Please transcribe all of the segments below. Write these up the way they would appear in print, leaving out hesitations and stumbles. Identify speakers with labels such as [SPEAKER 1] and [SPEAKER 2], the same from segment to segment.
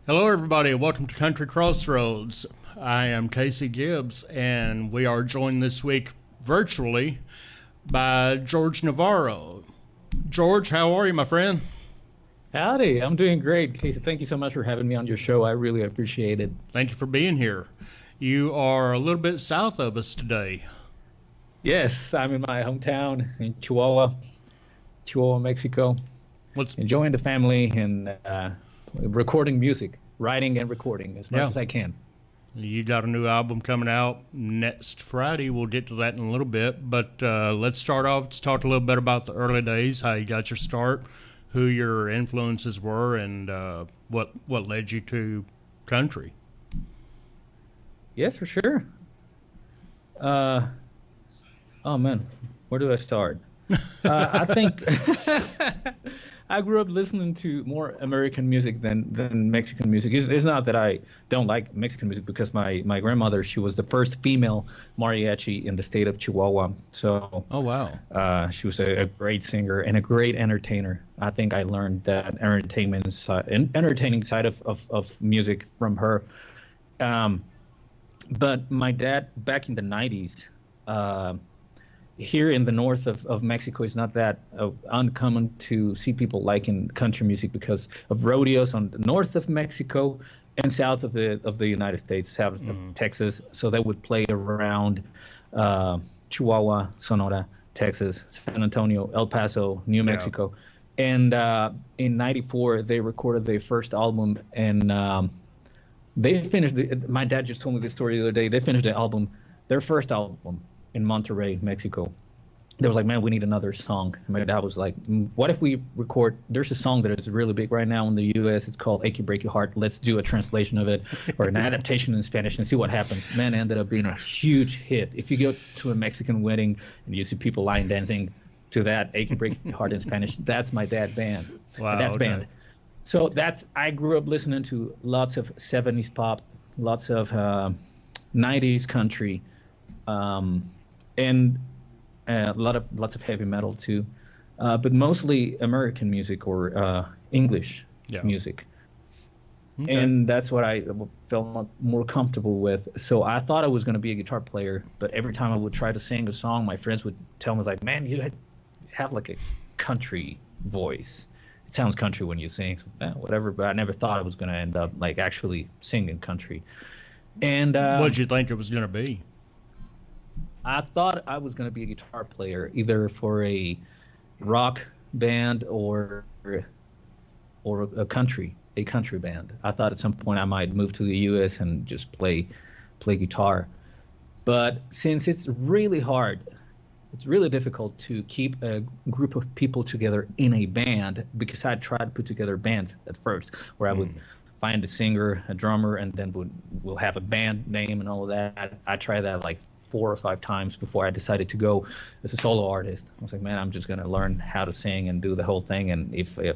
[SPEAKER 1] Hello, everybody, and welcome to Country Crossroads. I am Casey Gibbs, and we are joined this week virtually by George Navarro. George, how are you, my friend?
[SPEAKER 2] Howdy, I'm doing great, Casey. Thank you so much for having me on your show. I really appreciate it.
[SPEAKER 1] Thank you for being here. You are a little bit south of us today.
[SPEAKER 2] Yes, I'm in my hometown in Chihuahua, Mexico,
[SPEAKER 1] What's
[SPEAKER 2] enjoying the family and recording music, writing and recording as much
[SPEAKER 1] Yeah,
[SPEAKER 2] as I can.
[SPEAKER 1] you got a new album coming out next Friday. We'll get to that in a little bit, but let's start off. Let's talk a little bit about the early days, how you got your start, who your influences were, and what led you to country.
[SPEAKER 2] Yes, for sure. Uh, oh man, where do I start? I think I grew up listening to more American music than Mexican music. It's not that I don't like Mexican music because my grandmother, she was the first female mariachi in the state of Chihuahua. So
[SPEAKER 1] Oh wow.
[SPEAKER 2] she was a great singer and a great entertainer. I think I learned that entertaining side of music from her. Um, but my dad, back in the 90s, here in the north of Mexico, it's not that uncommon to see people liking country music because of rodeos on the north of Mexico and south of the United States, south of Texas. So they would play around Chihuahua, Sonora, Texas, San Antonio, El Paso, New
[SPEAKER 1] Yeah.
[SPEAKER 2] Mexico. And in '94, they recorded their first album, and they finished. My dad just told me this story the other day. They finished their first album in Monterrey, Mexico. They was like, man, we need another song. And my dad was like, what if we record? There's a song that is really big right now in the U.S. It's called "Achy Break Your Heart." Let's do a translation of it or an adaptation in Spanish and see what happens. Man, it ended up being a huge hit. If you go to a Mexican wedding and you see people line dancing to that "Achy Break Your Heart" in Spanish, that's my dad band.
[SPEAKER 1] Wow.
[SPEAKER 2] That's
[SPEAKER 1] Okay.
[SPEAKER 2] band. So I grew up listening to lots of 70s pop, lots of 90s country, um, and lots of heavy metal too, but mostly American music or English
[SPEAKER 1] Yeah.
[SPEAKER 2] music,
[SPEAKER 1] Okay.
[SPEAKER 2] and that's what I felt more comfortable with. So I thought I was going to be a guitar player, but every time I would try to sing a song, my friends would tell me like, "Man, you have like a country voice. It sounds country when you sing." So, whatever, but I never thought I was going to end up like actually singing country. And
[SPEAKER 1] What'd you think it was going to be?
[SPEAKER 2] I thought I was going to be a guitar player, either for a rock band or a country band. I thought at some point I might move to the U.S. and just play guitar. But since it's really hard, it's really difficult to keep a group of people together in a band because I tried to put together bands at first, where I would find a singer, a drummer, and then we'll have a band name and all of that. I tried that like 4 or 5 times before I decided to go as a solo artist. I was like, man, I'm just gonna learn how to sing and do the whole thing, and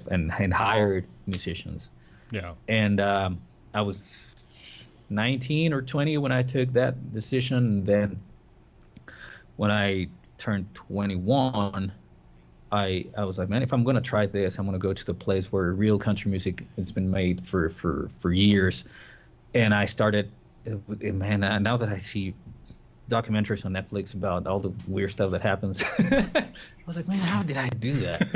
[SPEAKER 2] and hired musicians.
[SPEAKER 1] Yeah.
[SPEAKER 2] And I was 19 or 20 when I took that decision. And then when I turned 21, I was like, man, if I'm gonna try this, I'm gonna go to the place where real country music has been made for years. And I started, man. Now that I see documentaries on Netflix about all the weird stuff that happens, I was like, man, how did I do that?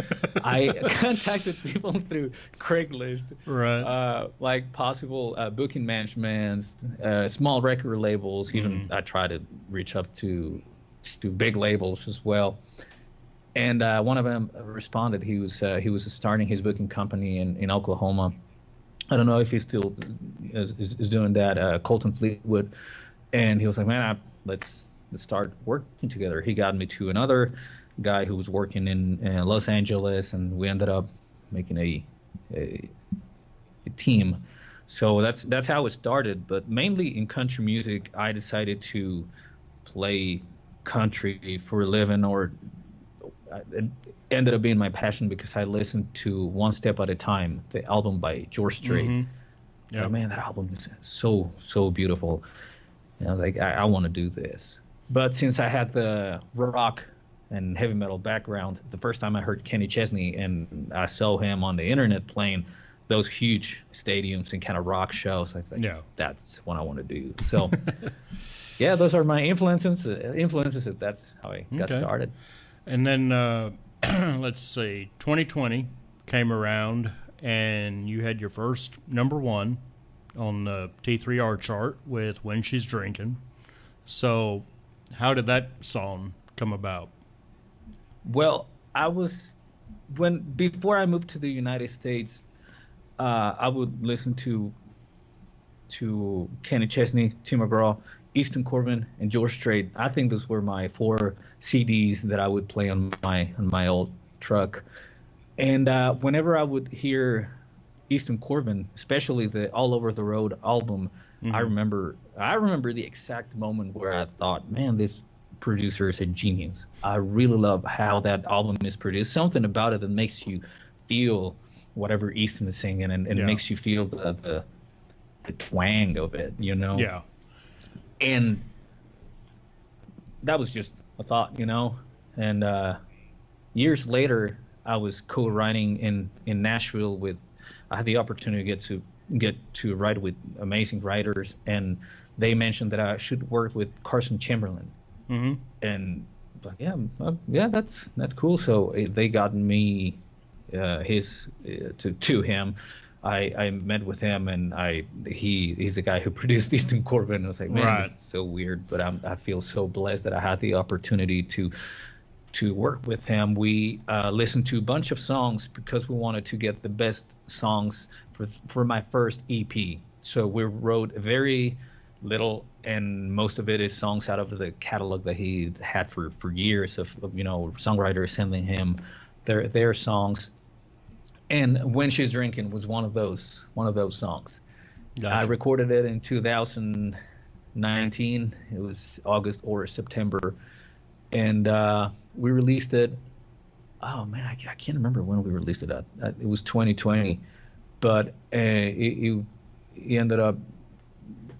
[SPEAKER 2] I contacted people through Craigslist,
[SPEAKER 1] Right.
[SPEAKER 2] like possible booking managements, small record labels. Even I tried to reach up to big labels as well. And one of them responded. He was starting his booking company in Oklahoma. I don't know if he still is doing that. Colton Fleetwood, and he was like, man, let's start working together. He got me to another guy who was working in Los Angeles, and we ended up making a team. So that's how it started. But mainly in country music, I decided to play country for a living, or it ended up being my passion because I listened to One Step at a Time, the album by George Strait.
[SPEAKER 1] Yeah.
[SPEAKER 2] Man, that album is so beautiful. And I was like, I want to do this. But since I had the rock and heavy metal background, the first time I heard Kenny Chesney and I saw him on the internet playing, those huge stadiums and kind of rock shows. I was like,
[SPEAKER 1] Yeah.
[SPEAKER 2] that's what I want to do. So, yeah, those are my influences. That's how I got
[SPEAKER 1] Okay.
[SPEAKER 2] started.
[SPEAKER 1] And then let's see, 2020 came around, and you had your first number one on the T3R chart with "When She's Drinking." So, how did that song come about?
[SPEAKER 2] Well, before I moved to the United States, I would listen to Kenny Chesney, Tim McGraw, Easton Corbin, and George Strait. I think those were my 4 CDs that I would play on my old truck. And whenever I would hear Easton Corbin, especially the All Over the Road album, I remember the exact moment where I thought, man, this producer is a genius. I really love how that album is produced. Something about it that makes you feel whatever Easton is singing, and makes you feel the twang of it, you know?
[SPEAKER 1] Yeah.
[SPEAKER 2] And that was just a thought, you know? And years later, I was co-writing in Nashville I had the opportunity to get to write with amazing writers, and they mentioned that I should work with Carson Chamberlain.
[SPEAKER 1] Mm-hmm.
[SPEAKER 2] And but yeah, that's cool. So they got me to him. I met with him, and he's the guy who produced Easton Corbin. I was like, man,
[SPEAKER 1] Right.
[SPEAKER 2] this is so weird, but I feel so blessed that I had the opportunity to work with him. We listened to a bunch of songs because we wanted to get the best songs for my first EP. So we wrote very little, and most of it is songs out of the catalog that he had for years of songwriters sending him their songs. And When She's Drinking was one of those songs.
[SPEAKER 1] Gotcha.
[SPEAKER 2] I recorded it in 2019. It was August or September, and we released it. Oh man, I can't remember when we released it. It was 2020, but it ended up,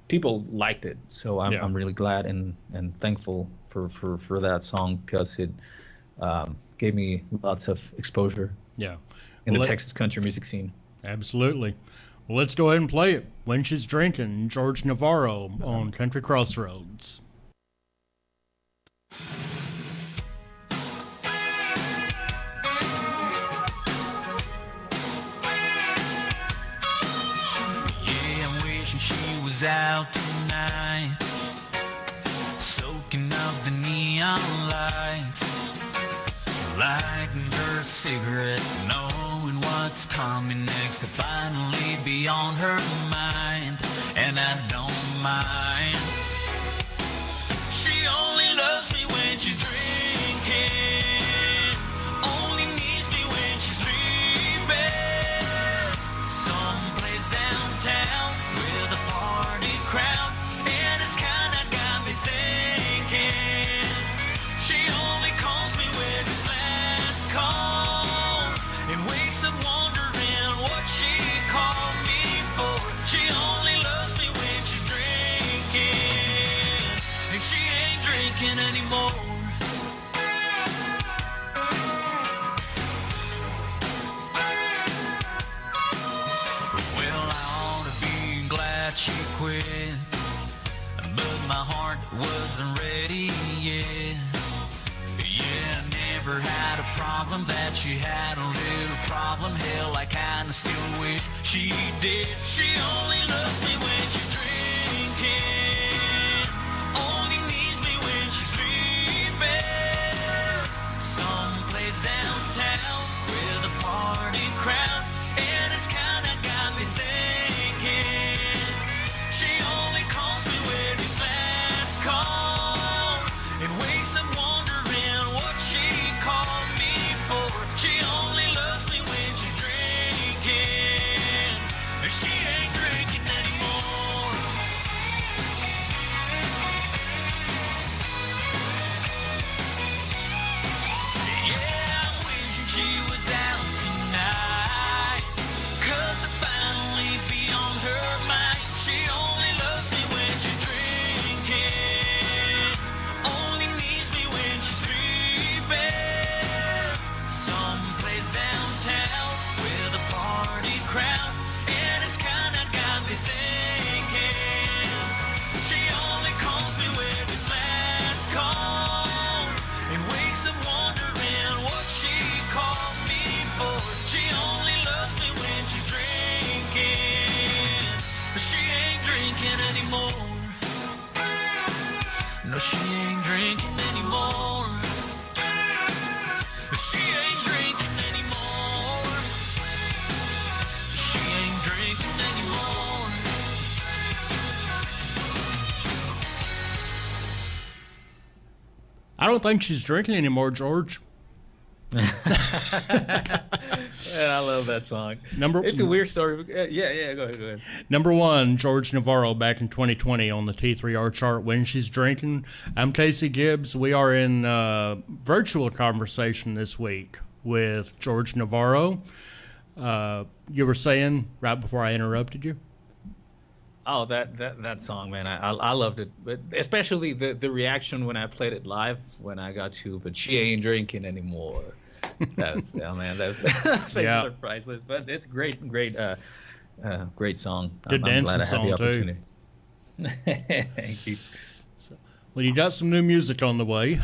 [SPEAKER 2] people liked it. So I'm really glad and thankful for that song, because it gave me lots of exposure
[SPEAKER 1] Yeah.
[SPEAKER 2] in the Texas country music scene.
[SPEAKER 1] Absolutely. Well, let's go ahead and play it. When She's Drinking, George Navarro on Country Crossroads.
[SPEAKER 3] Yeah, I'm wishing she was out tonight, soaking up the neon lights, lighting her cigarette, knowing what's coming next, to finally be on her mind, and I don't mind. She only loves me when she's drinking, only needs me when she's leaving, someplace downtown with a party crowd, and it's kinda got me thinking. She only calls me with his last call, and wakes up wondering what she called me for. She only loves me when she's drinking, and she ain't drinking anymore. Well, I ought to be glad she quit, but my heart wasn't ready yet. Yeah, I never had a problem that she had a little problem. Hell, I kinda still wish she did. She only loves me when she's drinking, only needs me when she's leaving, someplace downtown with a party crowd, and it's kinda got me thinking. She only calls me with his last call, and wakes up wondering what she called me for. She only loves me when she's drinking, and she ain't drinking anymore. Yeah, I'm wishing she was out tonight, 'cause I'd finally be on her mind. drinking anymore. No, she ain't drinking anymore. She ain't drinking anymore. She ain't drinking anymore.
[SPEAKER 1] I don't think she's drinking anymore, George.
[SPEAKER 2] And I love that song. It's a weird story. Yeah, go ahead.
[SPEAKER 1] Number one, George Navarro back in 2020 on the T3R chart, When She's Drinking. I'm Casey Gibbs. We are in virtual conversation this week with George Navarro. You were saying right before I interrupted you?
[SPEAKER 2] Oh, that song, man, I loved it, but especially the reaction when I played it live when I got to, but she ain't drinking anymore. That's man, that faces are priceless. But it's great song.
[SPEAKER 1] Good dancing
[SPEAKER 2] I'm glad I had
[SPEAKER 1] song
[SPEAKER 2] the
[SPEAKER 1] too.
[SPEAKER 2] opportunity. Thank you.
[SPEAKER 1] Well, you got some new music on the way.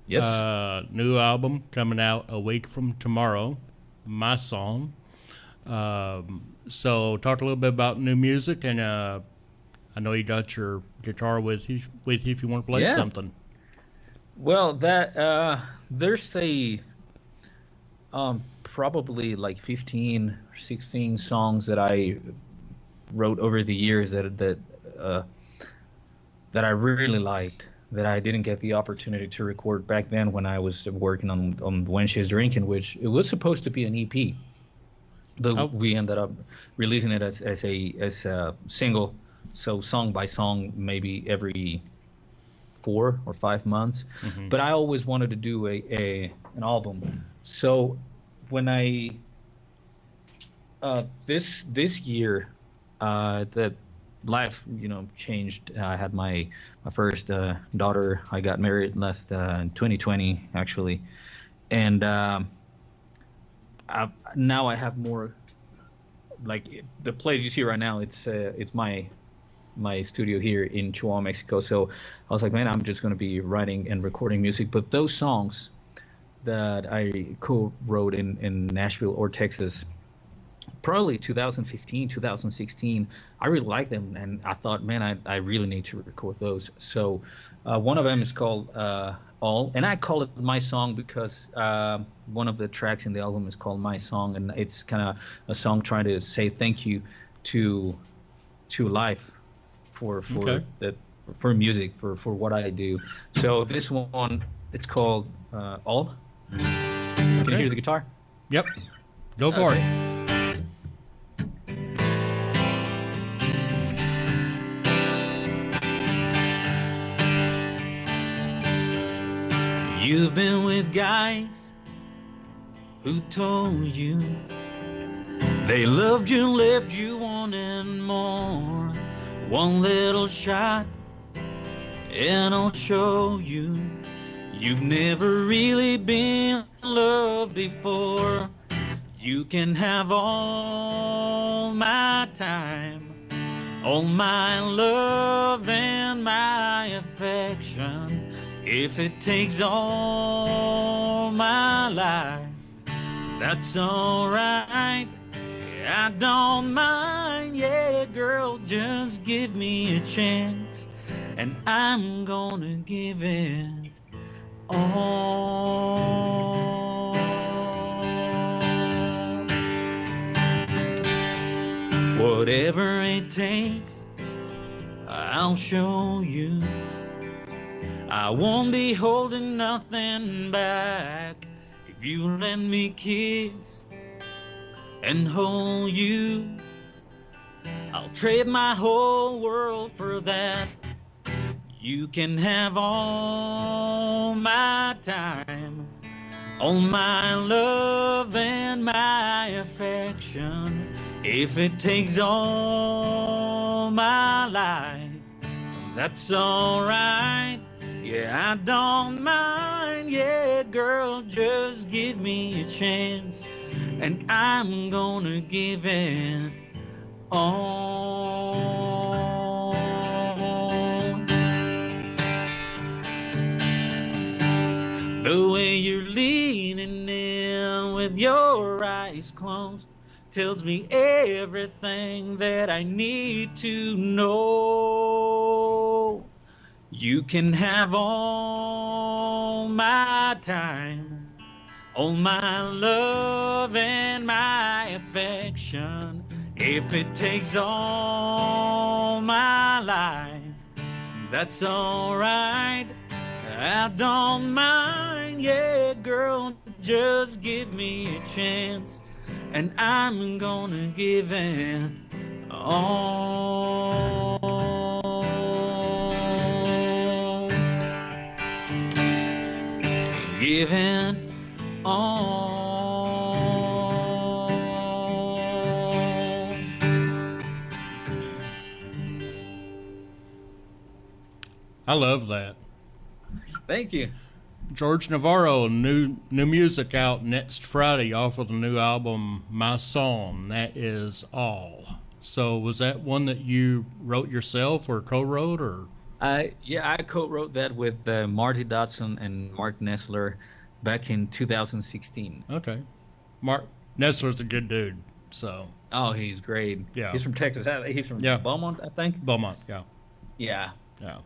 [SPEAKER 2] Yes.
[SPEAKER 1] New album coming out a week from tomorrow. My Song. So talk a little bit about new music, and I know you got your guitar with you if you want to play something.
[SPEAKER 2] Well, there's probably like 15 or 16 songs that I wrote over the years that I really liked, that I didn't get the opportunity to record back then when I was working on When She's Drinking, which it was supposed to be an EP. But we ended up releasing it as a single, so song by song, maybe every 4 or 5 months. Mm-hmm. But I always wanted to do an album. So when I this year, the life changed. I had my first daughter. I got married in 2020 actually, and now I have more, like the place you see right now. It's my studio here in Chihuahua, Mexico. So I was like, man, I'm just going to be writing and recording music. But those songs that I co-wrote in Nashville or Texas, probably 2015, 2016, I really like them. And I thought, man, I really need to record those. So one of them is called All. And I call it My Song because one of the tracks in the album is called My Song. And it's kind of a song trying to say thank you to life for music, for what I do. So this one, it's called All. Can you hear the guitar?
[SPEAKER 1] Yep. Go for it.
[SPEAKER 3] You've been with guys who told you they loved you, left you wanting more. One little shot and I'll show you you've never really been loved before. You can have all my time, all my love and my affection. If it takes all my life, that's alright. I don't mind, yeah, girl, just give me a chance, and I'm gonna give it all. Whatever it takes, I'll show you. I won't be holding nothing back if you let me kiss and hold you. I'll trade my whole world for that. You can have all my time, all my love and my affection. If it takes all my life, that's alright. Yeah, I don't mind, yeah, girl, just give me a chance, and I'm gonna give it all. The way you're leaning in with your eyes closed
[SPEAKER 2] tells me everything that I need to know. You can have all my time, all my love and my affection. If it takes all my life, that's alright. I don't mind, yeah, girl, just give me a chance, and I'm gonna give it all. Give it all.
[SPEAKER 1] I love that.
[SPEAKER 2] Thank you.
[SPEAKER 1] George Navarro, new music out next Friday off of the new album My Song. That is all. So was that one that you wrote yourself or co-wrote or?
[SPEAKER 2] I co-wrote that with Marty Dodson and Mark Nessler back in 2016.
[SPEAKER 1] Okay. Mark Nessler's a good dude. So.
[SPEAKER 2] Oh, he's great.
[SPEAKER 1] Yeah.
[SPEAKER 2] He's from Texas. He's from Beaumont, I think.
[SPEAKER 1] Beaumont, yeah.
[SPEAKER 2] Yeah.
[SPEAKER 1] Yeah.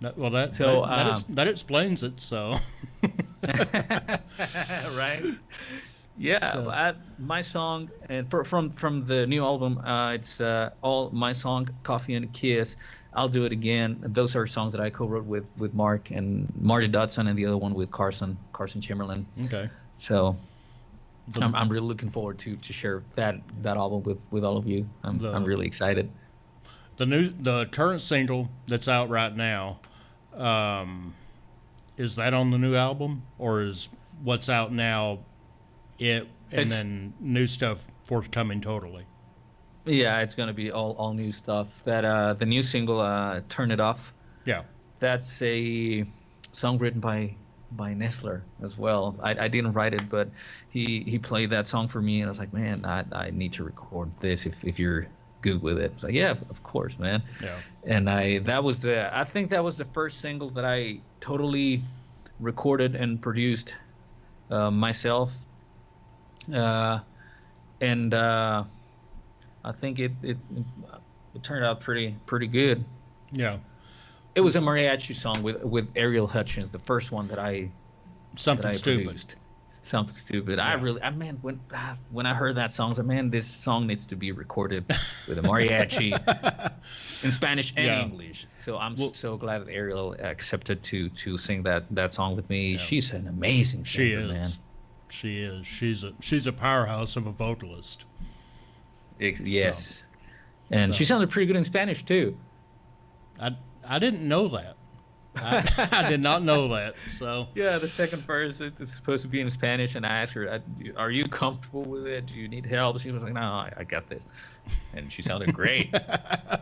[SPEAKER 1] That explains it. So.
[SPEAKER 2] Right. Yeah. So. My song, and from the new album, it's all my song, Coffee and a Kiss. I'll Do It Again. Those are songs that I co-wrote with Mark and Marty Dodson, and the other one with Carson Chamberlain.
[SPEAKER 1] Okay.
[SPEAKER 2] So I'm really looking forward to share that album with all of you. I'm really excited.
[SPEAKER 1] The current single that's out right now, is that on the new album, or is what's out now then new stuff forthcoming totally?
[SPEAKER 2] Yeah, it's gonna be all new stuff. That the new single, "Turn It Off."
[SPEAKER 1] Yeah,
[SPEAKER 2] that's a song written by Nessler as well. I didn't write it, but he played that song for me, and I was like, man, I need to record this if you're good with it. I was like, yeah, of course, man.
[SPEAKER 1] Yeah.
[SPEAKER 2] And I think that was the first single that I totally recorded and produced myself. And I think it turned out pretty good.
[SPEAKER 1] Yeah.
[SPEAKER 2] It was a mariachi song with Ariel Hutchins, the first one that I produced. Something Stupid. Yeah. When I heard that song, I was like, man, this song needs to be recorded with a mariachi in Spanish and English. So I'm so glad that Ariel accepted to sing that song with me. Yeah. She's an amazing singer, man.
[SPEAKER 1] She is. She's a powerhouse of a vocalist.
[SPEAKER 2] Yes. And she sounded pretty good in Spanish too.
[SPEAKER 1] I didn't know that. I did not know that. So
[SPEAKER 2] yeah, the second verse is supposed to be in Spanish, and I asked her, "Are you comfortable with it? Do you need help?" She was like, "No, I got this," and she sounded great.
[SPEAKER 1] Yeah.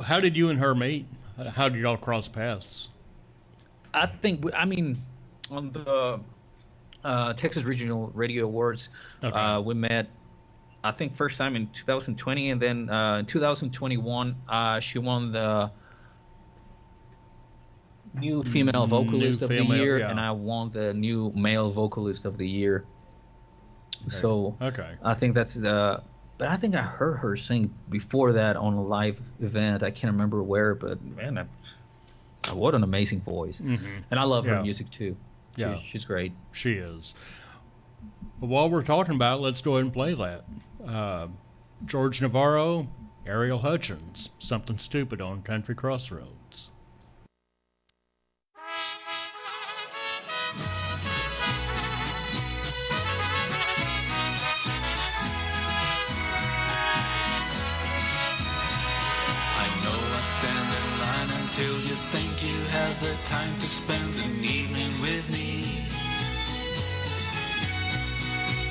[SPEAKER 1] How did you and her meet? How did y'all cross paths?
[SPEAKER 2] On the Texas Regional Radio Awards, okay. We met. I think first time in 2020, and then in 2021, she won the new female vocalist of the year, and I won the new male vocalist of the year. Okay. So I think that's but I think I heard her sing before that on a live event. I can't remember where, but man, what an amazing voice. Mm-hmm. And I love her music too. She's great.
[SPEAKER 1] She is. But while we're talking about it, let's go ahead and play that. George Navarro, Ariel Hutchins, Something Stupid on Country Crossroads.
[SPEAKER 3] Until you think you have the time to spend an evening with me.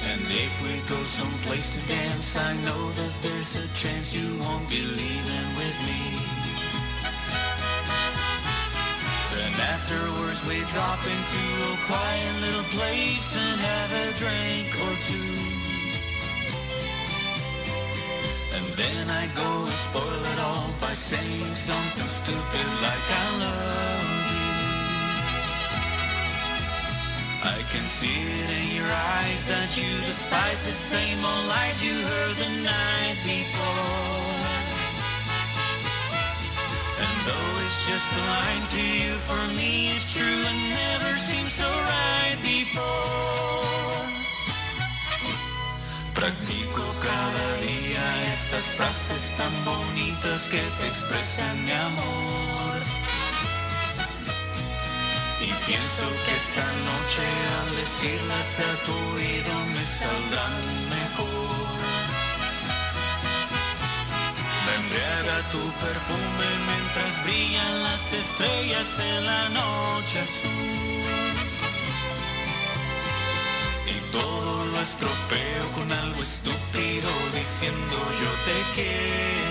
[SPEAKER 3] And if we go someplace to dance, I know that there's a chance you won't be leaving with me. Then afterwards we drop into a quiet little place and have a drink or two. And then I go and spoil it all by saying something stupid like I love you. I can see it in your eyes that you despise the same old lies you heard the night before. And though it's just a line to you, for me it's true and never seemed so right before. Practico cada día esas frases tan bonitas que te expresan mi amor. Y pienso que esta noche al decirlas a tu oído me saldrán mejor. Me embriaga tu perfume mientras brillan las estrellas en la noche azul. Y todo lo estropeo con algo estúpido diciendo yo te quiero.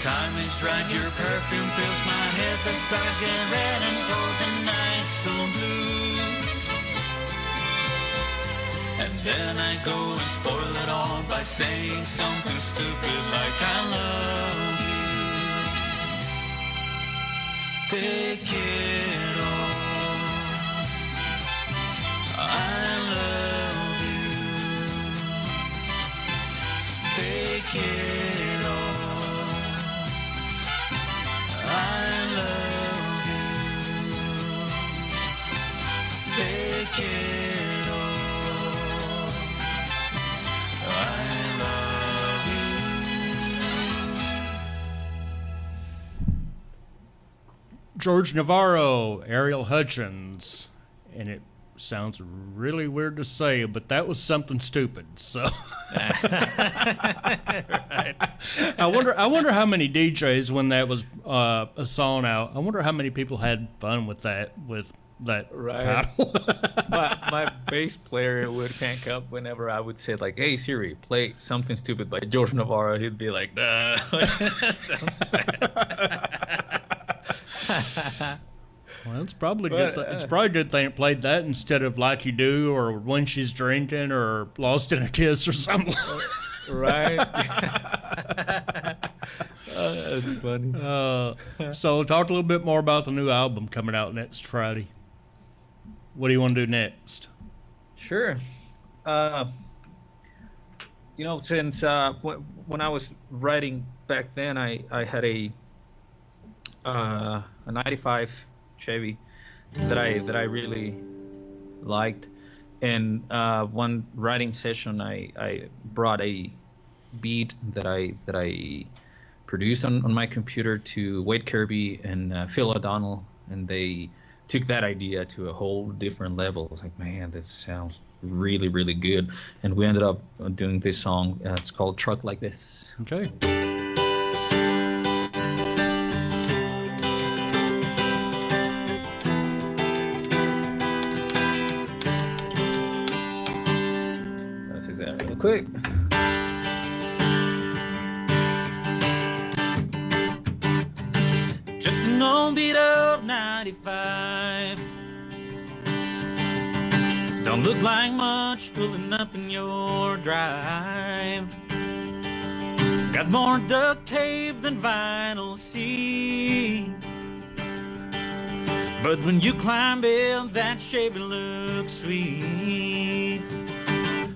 [SPEAKER 3] Time is right, your perfume fills my head. The stars get red and cold, the night's so blue. And then I go to spoil it all by saying something stupid like I love you. Te quiero. I love you. Te quiero. I love you. Te quiero. I love you.
[SPEAKER 1] George Navarro, Ariel Hutchins, and it sounds really weird to say, but that was something stupid. So
[SPEAKER 2] Right.
[SPEAKER 1] I wonder how many DJs when that was a song out. I wonder how many people had fun with that
[SPEAKER 2] Right.
[SPEAKER 1] title.
[SPEAKER 2] my bass player would crank up whenever I would say like, "Hey Siri, play Something Stupid" by George Navarro. He'd be like, "Nah." That sounds bad.
[SPEAKER 1] Well, it's probably good. It's probably a good thing it played that instead of Like You Do or When She's Drinking or Lost in a Kiss or something.
[SPEAKER 2] Right. That's funny.
[SPEAKER 1] So talk a little bit more about the new album coming out next Friday. What do you want to do next?
[SPEAKER 2] Sure. Since when I was writing back then, I had a 95 Chevy that I really liked, and one writing session I brought a beat that I produced on my computer to Wade Kirby and Phil O'Donnell, and they took that idea to a whole different level. It's like, man, that sounds really, really good, and we ended up doing this song. It's called Truck Like This.
[SPEAKER 1] Okay.
[SPEAKER 2] Quick.
[SPEAKER 3] Just an old beat up 95. Don't look like much pulling up in your drive. Got more duct tape than vinyl seat. But when you climb in, that shaving looks sweet.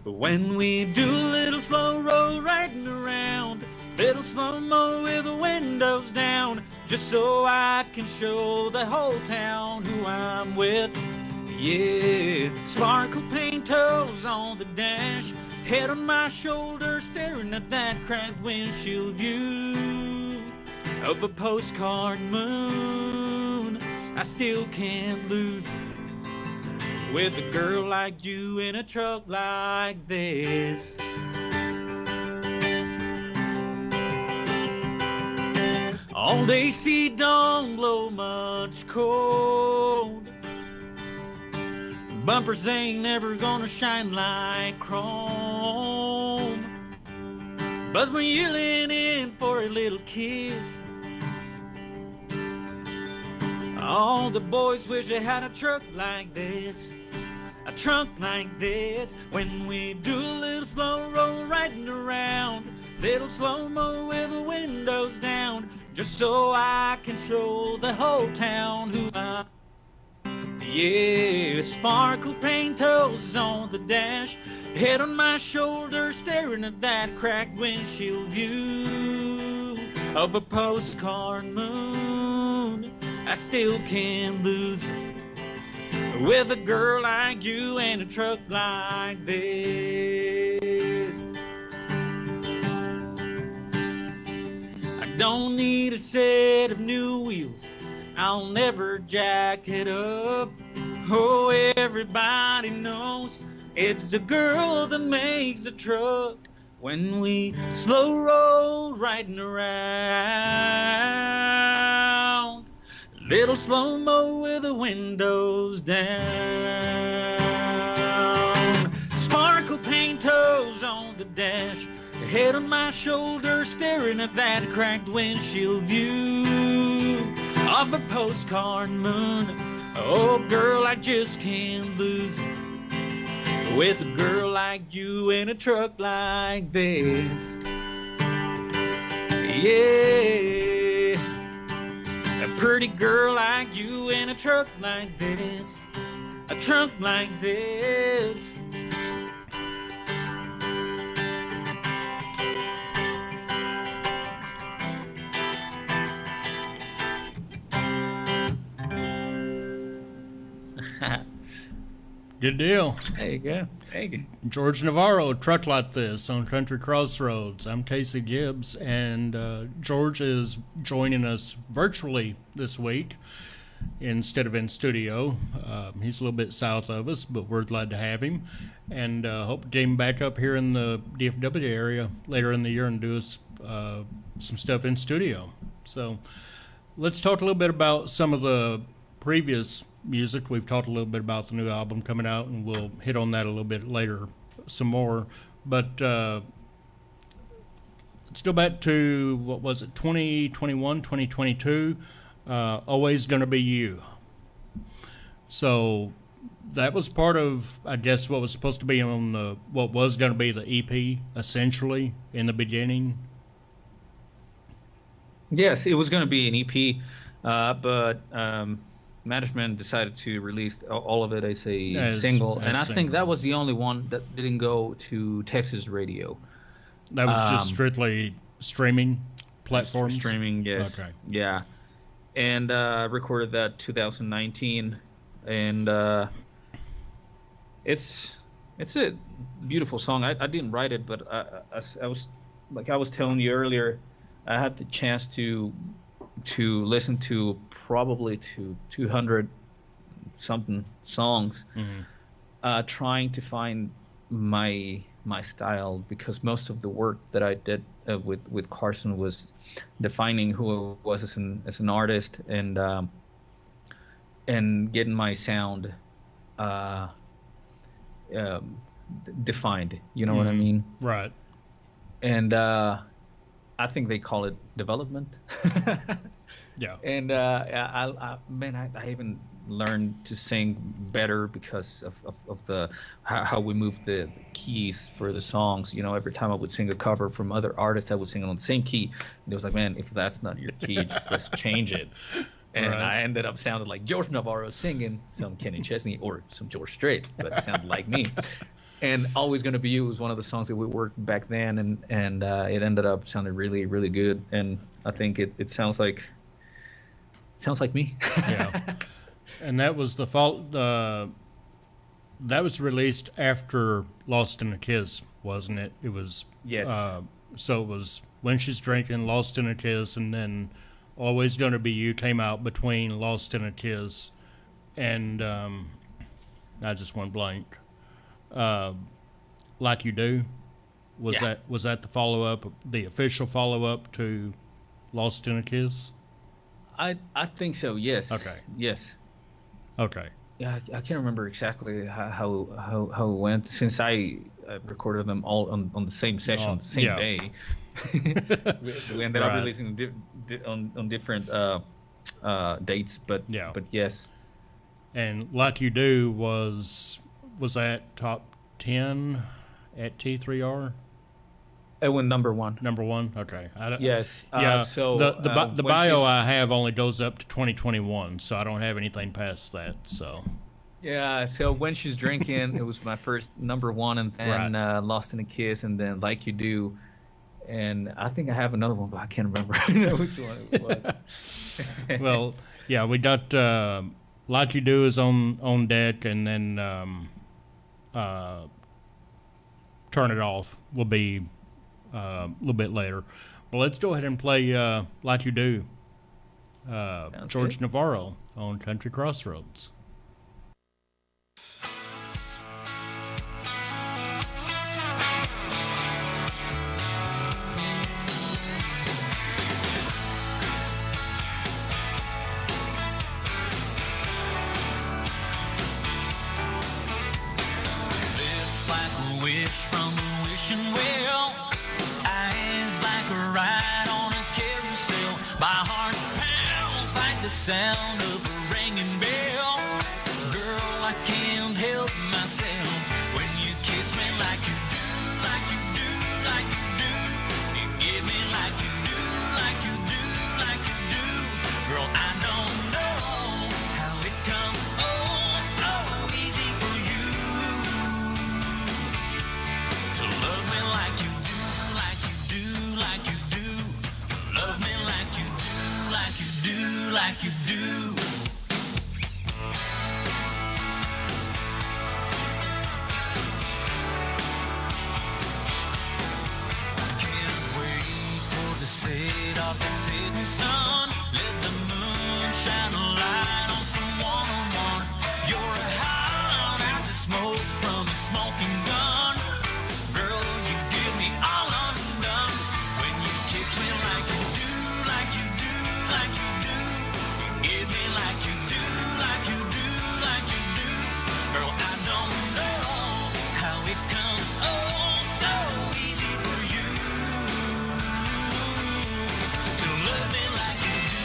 [SPEAKER 3] But when we do a little slow roll riding around, little slow-mo with the windows down, just so I can show the whole town who I'm with. Yeah, sparkle paint toes on the dash, head on my shoulder, staring at that cracked windshield view of a postcard moon. I still can't lose with a girl like you in a truck like this. All AC don't blow much cold. Bumpers ain't never gonna shine like chrome. But when you're leaning in for a little kiss,
[SPEAKER 4] All the boys wish they had a truck like this. A trunk like this. When we do a little slow roll riding around, little slow-mo with the windows down, just so I can show the whole town who I am. Yeah, sparkle paint toes on the dash, head on my shoulder, staring at that cracked windshield view of a postcard moon. I still can't lose with a girl like you and a truck like this. I don't need a set of new wheels, I'll never jack it up. Oh, everybody knows it's the girl that makes the truck when we slow roll riding around. Little slow-mo with the windows down. Sparkle paint toes on the dash, head on my shoulder, staring at that cracked windshield view of a postcard moon. Oh, girl, I just can't lose with a girl like you in a truck like this. Yeah, a pretty girl like you in a truck like this, a trunk like this.
[SPEAKER 1] Good deal.
[SPEAKER 2] There you go. There you go.
[SPEAKER 1] George Navarro, Truck Like This on Country Crossroads. I'm Casey Gibbs, and George is joining us virtually this week instead of in studio. He's a little bit south of us, but we're glad to have him, and hope to get him back up here in the DFW area later in the year and do us some stuff in studio. So let's talk a little bit about some of the previous music. We've talked a little bit about the new album coming out, and we'll hit on that a little bit later some more. But let's go back to, what was it, 2021, 2022, Always Gonna Be You. So that was part of, I guess, what was supposed to be on the, what was going to be the EP, essentially, in the beginning.
[SPEAKER 2] Yes, it was going to be an EP, but management decided to release all of it as a single, and I think that was the only one that didn't go to Texas radio.
[SPEAKER 1] That was just strictly streaming platforms?
[SPEAKER 2] Streaming, yes. Okay. Yeah. And recorded that 2019, and it's a beautiful song. I didn't write it, but I was, like I was telling you earlier, I had the chance to listen to probably to 200 something songs, trying to find my style, because most of the work that I did with Carson was defining who I was as an artist, and getting my sound defined. You know what I mean?
[SPEAKER 1] Right.
[SPEAKER 2] And I think they call it development.
[SPEAKER 1] Yeah.
[SPEAKER 2] And I even learned to sing better because of the how we moved the keys for the songs. You know, every time I would sing a cover from other artists, I would sing it on the same key. And it was like, man, if that's not your key, just let's change it. And I ended up sounding like George Navarro singing some Kenny Chesney or some George Strait, but it sounded like me. And Always Gonna Be You was one of the songs that we worked back then, and it ended up sounding really, really good. And I think it sounds like me.
[SPEAKER 1] Yeah. And that was the fault. That was released after Lost in a Kiss, wasn't it? It was.
[SPEAKER 2] Yes.
[SPEAKER 1] So it was When She's Drinking, Lost in a Kiss, and then Always Gonna Be You came out between Lost in a Kiss, and I just went blank. Like You Do, was that the follow up, the official follow up to Lost in a Kiss?
[SPEAKER 2] I think so. Yes.
[SPEAKER 1] Okay.
[SPEAKER 2] Yes.
[SPEAKER 1] Okay.
[SPEAKER 2] Yeah, I can't remember exactly how it went, since I recorded them all on the same session, the same day. we ended up releasing on different dates, but
[SPEAKER 1] Yeah.
[SPEAKER 2] but yes.
[SPEAKER 1] And Like You Do was that top 10 at T3R?
[SPEAKER 2] It went number one.
[SPEAKER 1] Number one? Okay.
[SPEAKER 2] Yes.
[SPEAKER 1] Yeah.
[SPEAKER 2] So
[SPEAKER 1] the
[SPEAKER 2] when
[SPEAKER 1] bio
[SPEAKER 2] she's-
[SPEAKER 1] I have only goes up to 2021, so I don't have anything past that. So
[SPEAKER 2] Yeah, so When She's Drinking, it was my first number one, and then
[SPEAKER 1] Right.
[SPEAKER 2] Lost in a Kiss, and then Like You Do, and I think I have another one, but I can't remember which one it was.
[SPEAKER 1] well, yeah, we got Like You Do is on deck, and then Turn It Off will be a little bit later. But let's go ahead and play Like You Do. George
[SPEAKER 2] good.
[SPEAKER 1] Navarro on Country Crossroads.
[SPEAKER 3] Lips like a wish from a wishing well. Eyes like a ride on a carousel. My heart pounds like the sound of a ringing bell. Girl, I can't help myself when you kiss me like you do, like you do, like you do. You give me like you do, like you do, like you do. Girl, I don't know how it comes oh so easy for you to love me like you do, like you do, like you do. Love me like you do, like you do, like you do. Can't wait for the set of the setting sun. Let the moon shine a light on some one-on-one. You're a hot ounce of smoke from a smoking gun. Girl, you give me all undone when you kiss me like you do, like you do, like you do. You give me like you do, like you do, like you do. Girl, I don't know how it comes oh so easy for you to love me like you do.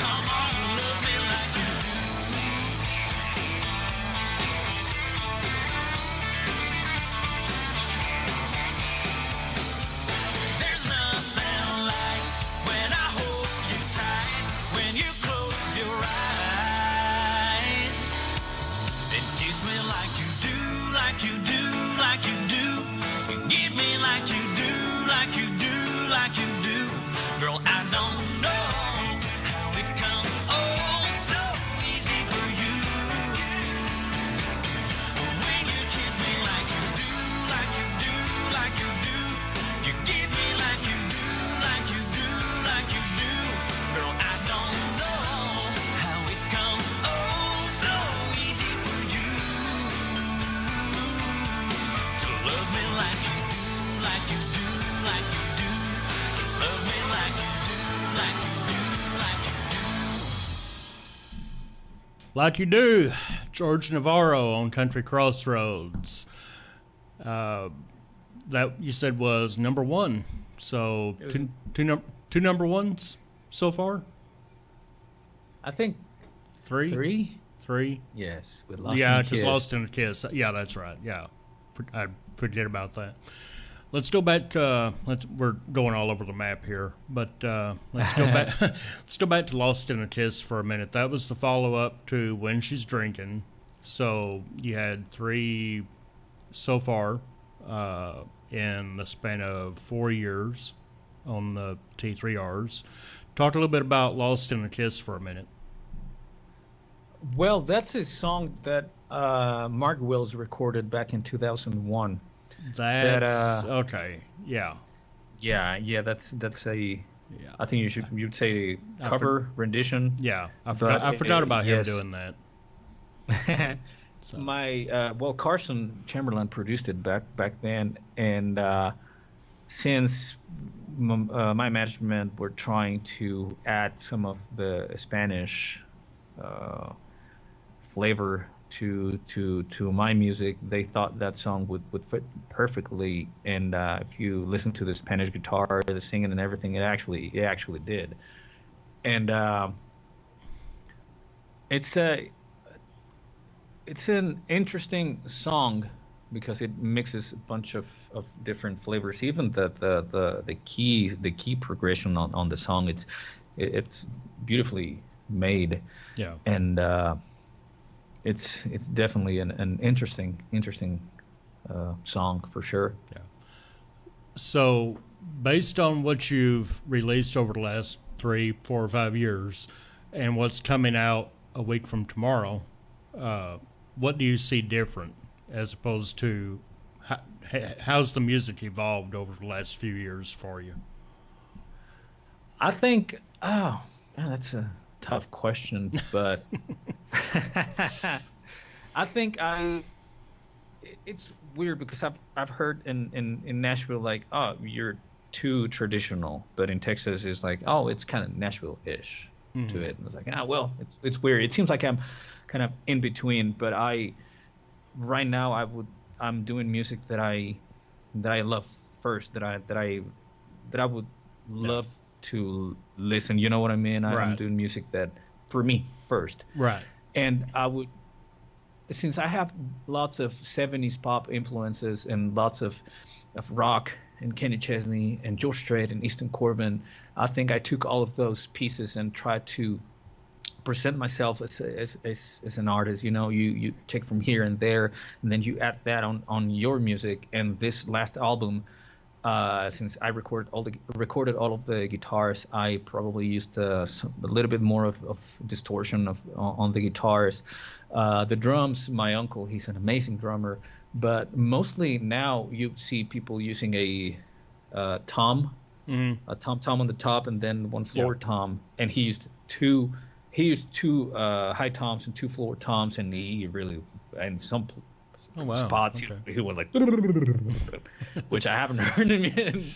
[SPEAKER 3] Come on, love me like you do. There's nothing like when I hold you tight, when you close your eyes, and kiss me like you do, like you do, like you do. You give me like you do, like you do, like you do. Girl, I don't know how it comes oh so easy for you when you kiss me like you do, like you do, like you do. You give me like you do, like you do, like you do. Girl, I don't know how it comes oh so easy for you to love me like you do, like you do, like you do. Love me like you do, like you do, like you do.
[SPEAKER 1] Like You Do, George Navarro on Country Crossroads. That you said was number one. So
[SPEAKER 2] It was-
[SPEAKER 1] two number ones so far?
[SPEAKER 2] I think
[SPEAKER 1] Three?
[SPEAKER 2] three. Yes, with Lost
[SPEAKER 1] Yeah,
[SPEAKER 2] in a
[SPEAKER 1] because
[SPEAKER 2] Kiss.
[SPEAKER 1] Lost in a Kiss. Yeah, that's right. Yeah. I forget about that. Let's go back to we're going all over the map here, but let's go back let's go back to Lost in a Kiss for a minute. That was the follow up to When She's Drinking. So you had three so far in the span of 4 years on the T3Rs. Talk a little bit about Lost in a Kiss for a minute.
[SPEAKER 2] Well, that's a song that Mark Wills recorded back in 2001.
[SPEAKER 1] That's okay. Yeah.
[SPEAKER 2] Yeah, that's a.
[SPEAKER 1] Yeah.
[SPEAKER 2] I think you'd say
[SPEAKER 1] I
[SPEAKER 2] cover rendition.
[SPEAKER 1] Yeah. I
[SPEAKER 2] But,
[SPEAKER 1] forgot about him
[SPEAKER 2] yes.
[SPEAKER 1] doing that. So.
[SPEAKER 2] My Carson Chamberlain produced it back then, and since my management were trying to add some of the Spanish flavor to my music, they thought that song would fit perfectly. And if you listen to the Spanish guitar, the singing and everything, it actually did. And it's an interesting song because it mixes a bunch of different flavors. Even the key progression on the song, it's beautifully made.
[SPEAKER 1] Yeah.
[SPEAKER 2] And it's definitely an interesting song for sure.
[SPEAKER 1] Yeah. So, based on what you've released over the last 3, 4, or 5 years, and what's coming out a week from tomorrow, what do you see different as opposed to how's the music evolved over the last few years for you?
[SPEAKER 2] I think, oh, man, that's a tough question, but I think it's weird because I've heard in Nashville, like, oh, you're too traditional, but in Texas it's like, oh, it's kind of Nashville-ish to it. And I was like, well, it's weird. It seems like I'm kind of in between, but right now I'm doing music that I love first, that I would love to listen. You know what I mean? I'm doing music that for me first.
[SPEAKER 1] Right.
[SPEAKER 2] And since I have lots of 70s pop influences and lots of rock and Kenny Chesney and George Strait and Easton Corbin, I think I took all of those pieces and tried to present myself as an artist. You know, you take from here and there, and then you add that on your music. And this last album, since I recorded all of the guitars, I probably used a little bit more of distortion on the guitars. The drums, my uncle, he's an amazing drummer, but mostly now you see people using a tom, a tom on the top, and then one floor tom, and he used two high toms and 2 floor toms, and he really, and some spots he went like, which I haven't heard him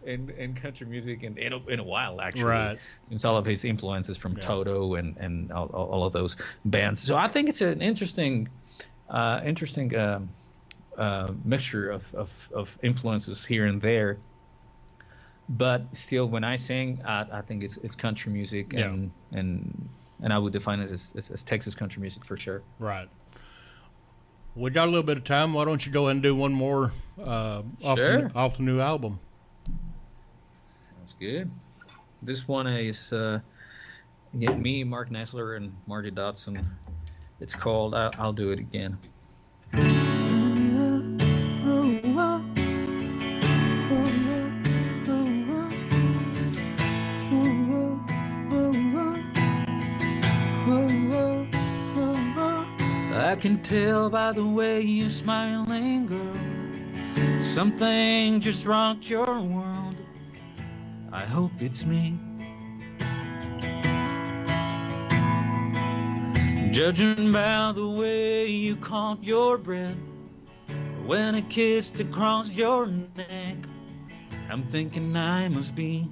[SPEAKER 2] in country music in a while, actually,
[SPEAKER 1] right,
[SPEAKER 2] since all of his influences from Toto and all of those bands. So I think it's an interesting mixture of influences here and there. But still, when I sing, I think it's country music, and I would define it as Texas country music for sure.
[SPEAKER 1] Right. We got a little bit of time. Why don't you go ahead and do one more off the new album?
[SPEAKER 2] Sounds good. This one is me, Mark Nessler, and Marty Dodson. It's called I'll Do It Again.
[SPEAKER 4] I can tell by the way you're smiling, girl, something just rocked your world. I hope it's me. Judging by the way you caught your breath when I kissed across your neck, I'm thinking I must be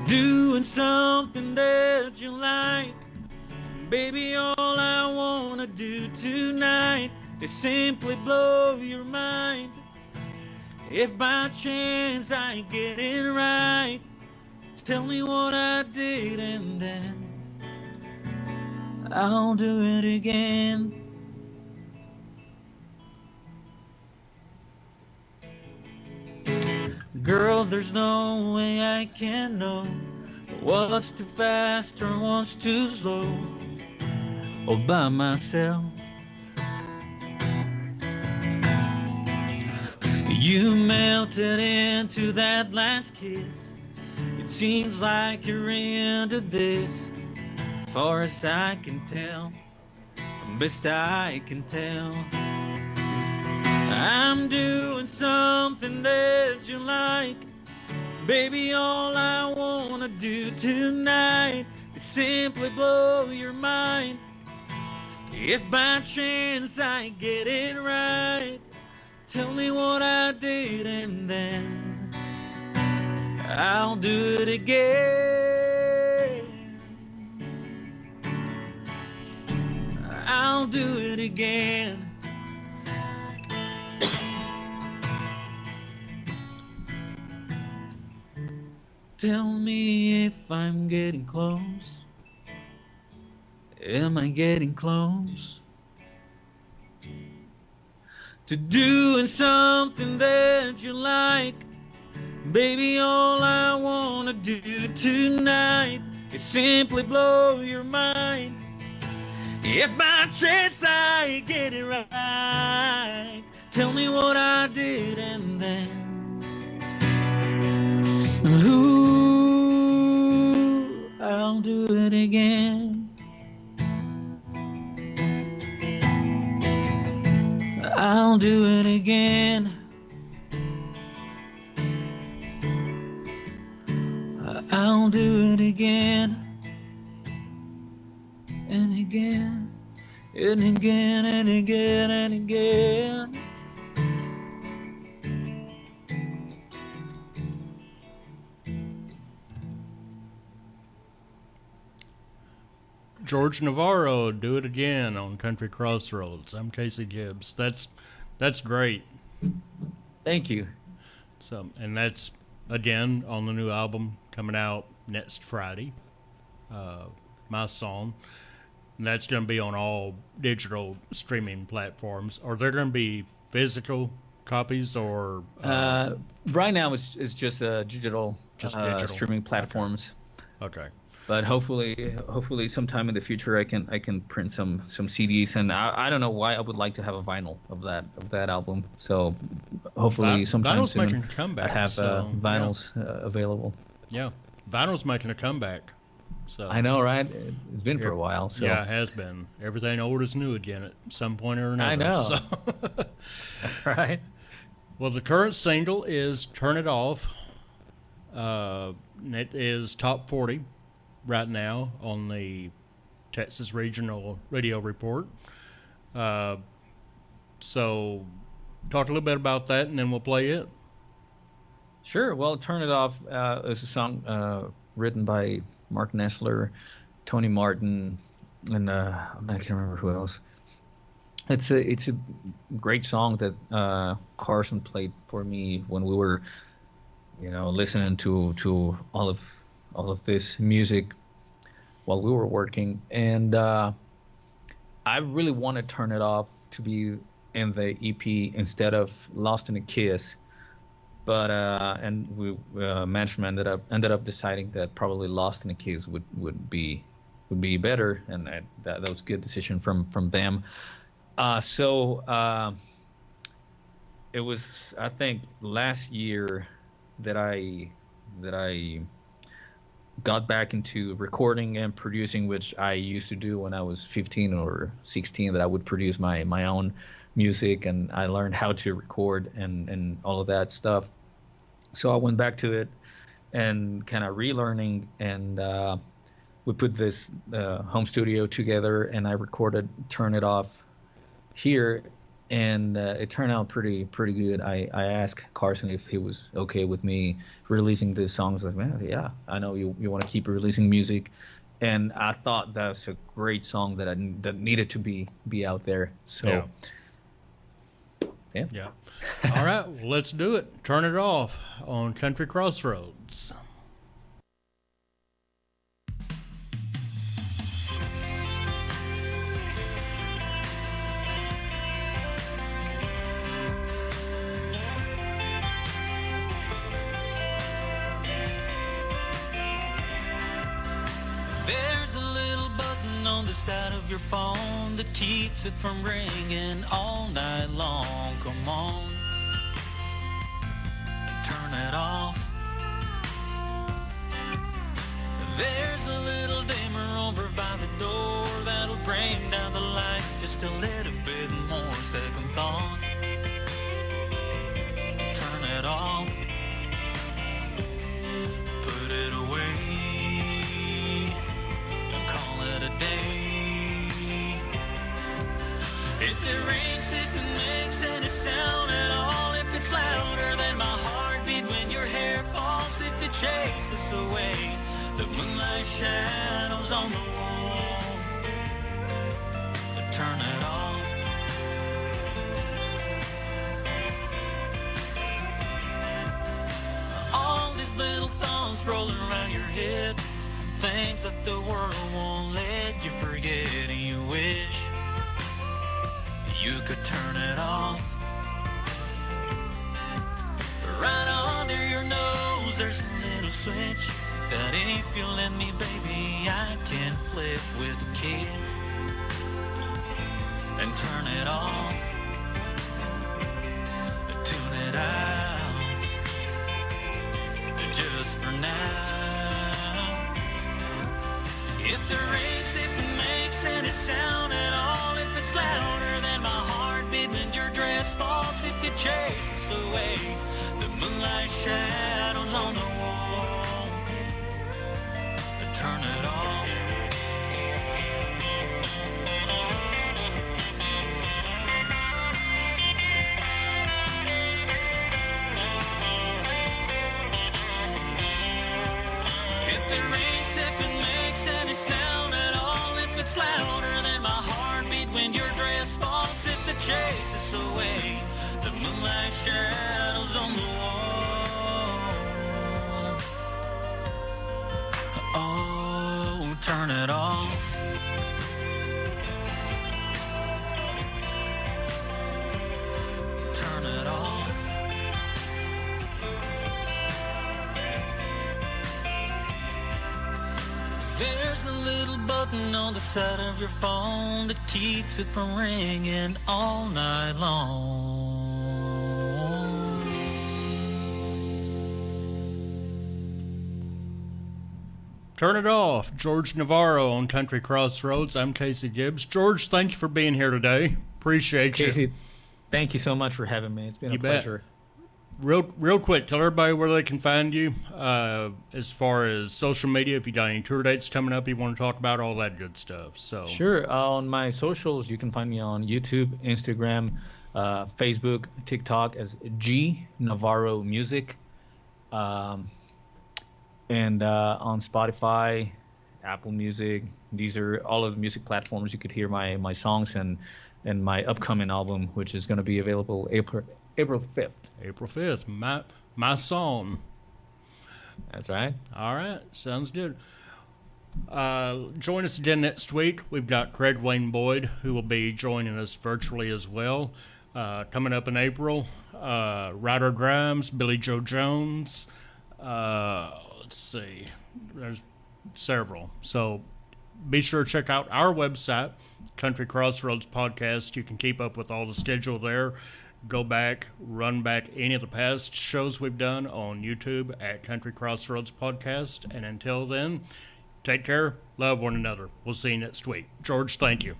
[SPEAKER 4] doing something that you like. Baby, all I wanna do tonight is simply blow your mind. If by chance I get it right, tell me what I did and then I'll do it again. Girl, there's no way I can know what's too fast or what's too slow, all by myself. You melted into that last kiss. It seems like you're into this. Far as I can tell, best I can tell, I'm doing something that you like. Baby, all I wanna do tonight is simply blow your mind. If by chance I get it right, tell me what I did and then I'll do it again. again. Tell me if I'm getting close. Am I getting close to doing something that you like? Baby, all I wanna do tonight is simply blow your mind. If by chance I get it right, tell me what I did and then ooh, I'll do it again. I'll do it again. I'll do it again. And again. And again and again and again.
[SPEAKER 1] George Navarro, Do It Again on Country Crossroads. I'm Casey Gibbs. That's great.
[SPEAKER 2] Thank you.
[SPEAKER 1] So, and that's again on the new album coming out next Friday. My song. And that's going to be on all digital streaming platforms. Are there going to be physical copies or?
[SPEAKER 2] Right now it's just digital,
[SPEAKER 1] digital
[SPEAKER 2] streaming platforms.
[SPEAKER 1] Okay.
[SPEAKER 2] But hopefully sometime in the future I can print some CDs, and I don't know why I would like to have a vinyl of that album. So hopefully sometime
[SPEAKER 1] vinyl's
[SPEAKER 2] soon
[SPEAKER 1] making a comeback,
[SPEAKER 2] I have
[SPEAKER 1] so,
[SPEAKER 2] vinyls available.
[SPEAKER 1] Yeah, vinyl's making a comeback. So
[SPEAKER 2] I know, right? It's been for a while. So.
[SPEAKER 1] Yeah, it has been. Everything old is new again at some point or another.
[SPEAKER 2] I know.
[SPEAKER 1] So.
[SPEAKER 2] Right.
[SPEAKER 1] Well, the current single is "Turn It Off." It is top 40 right now on the Texas Regional Radio Report. So talk a little bit about that, and then we'll play it.
[SPEAKER 2] Sure. Well, Turn It Off is a song written by Mark Nessler, Tony Martin, and I can't remember who else. It's a great song that Carson played for me when we were, listening to all of this music while we were working, and I really want to Turn It Off to be in the EP instead of Lost in a Kiss, but and we management ended up deciding that probably Lost in a Kiss would be better, and that was a good decision from them. So it was, I think, last year that I got back into recording and producing, which I used to do when I was 15 or 16, that I would produce my own music, and I learned how to record and all of that stuff. So I went back to it and kind of relearning, and we put this home studio together, and I recorded Turn It Off here, and it turned out pretty good. I asked Carson if he was okay with me releasing this song. I was like, man, yeah, I know you want to keep releasing music, and I thought that was a great song that needed to be out there. So yeah.
[SPEAKER 1] All right, well, let's do it. Turn It Off on Country Crossroads.
[SPEAKER 3] On the side of your phone that keeps it from ringing all night long. Come on, turn it off. There's a little dimmer over by the door that'll bring down the lights just a little bit more. Second thought, turn it off, put it away, a day. If it rings, if it makes any sound at all, if it's louder than my heartbeat when your hair falls, if it chases away the moonlight shadows on the wall, turn it off. things that the world won't let you forget, and you wish you could turn it off. Right under your nose there's a little switch that if you let me, baby, I can flip with a kiss and turn it off, tune it out, just for now. If it rings, if it makes any sound at all, if it's louder than my heartbeat when your dress falls, if you chase us away, the moonlight shadows on the wall, turn it off. If it rings, if it makes any sound at all, if it's louder than my heartbeat when your dress falls, if it chases away the moonlight shadows on the wall, oh, turn it off. Turn it off. There's a little button on the side of your phone that keeps it from ringing all night long.
[SPEAKER 1] Turn it off. George Navarro on Country Crossroads. I'm Casey Gibbs. George, thank you for being here today. Appreciate you.
[SPEAKER 2] Casey, thank you so much for having me. It's been a
[SPEAKER 1] bet.
[SPEAKER 2] pleasure.
[SPEAKER 1] Real quick, tell everybody where they can find you as far as social media, if you got any tour dates coming up you want to talk about, all that good stuff. So
[SPEAKER 2] Sure. On my socials, you can find me on YouTube, Instagram, Facebook, TikTok as G Navarro Music, and on Spotify, Apple Music. These are all of the music platforms you could hear my songs and my upcoming album, which is going to be available April 5th.
[SPEAKER 1] April 5th, my song.
[SPEAKER 2] That's right.
[SPEAKER 1] All right, sounds good. Join us again next week. We've got Craig Wayne Boyd, who will be joining us virtually as well. Coming up in April, Ryder Grimes, Billy Joe Jones. Let's see, there's several. So be sure to check out our website, Country Crossroads Podcast. You can keep up with all the schedule there. Go back, run back any of the past shows we've done on YouTube at Country Crossroads Podcast. And until then, take care, love one another. We'll see you next week. George, thank you.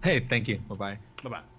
[SPEAKER 2] Hey, thank you. Bye-bye.
[SPEAKER 1] Bye-bye.